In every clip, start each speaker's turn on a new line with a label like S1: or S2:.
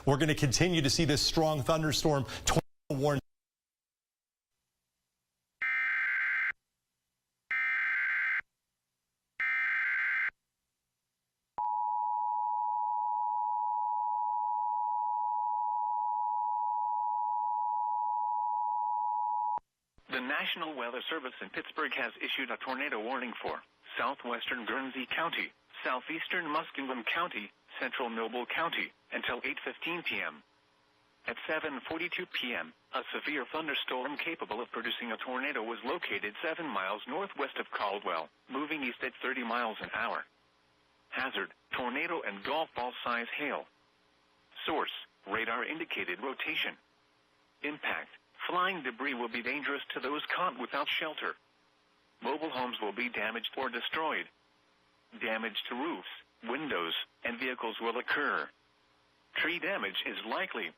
S1: we're going to continue to see this strong thunderstorm warning.
S2: The National Weather Service in Pittsburgh has issued a tornado warning for southwestern Guernsey County, southeastern Muskingum County, central Noble County, until 8:15 p.m. At 7:42 p.m., a severe thunderstorm capable of producing a tornado was located 7 miles northwest of Caldwell, moving east at 30 miles an hour. Hazard, tornado and golf ball size hail. Source, radar indicated rotation. Impact, flying debris will be dangerous to those caught without shelter. Mobile homes will be damaged or destroyed. Damage to roofs, windows, and vehicles will occur. Tree damage is likely.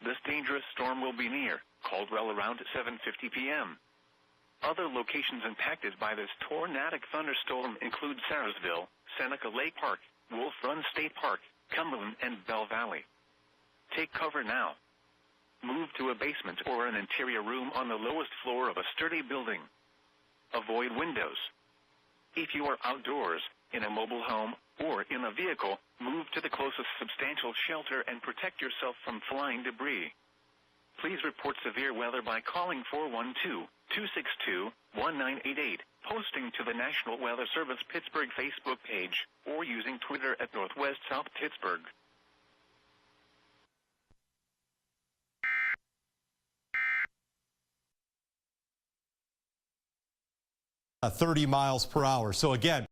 S2: This dangerous storm will be near Caldwell around 7:50 p.m. Other locations impacted by this tornadic thunderstorm include Sarasville, Seneca Lake Park, Wolf Run State Park, Cumberland, and Bell Valley. Take cover now. Move to a basement or an interior room on the lowest floor of a sturdy building. Avoid windows. If you are outdoors, in a mobile home, or in a vehicle, move to the closest substantial shelter and protect yourself from flying debris. Please report severe weather by calling 412-262-1988, posting to the National Weather Service Pittsburgh Facebook page, or using Twitter at Northwest South Pittsburgh.
S1: 30 miles per hour. So again,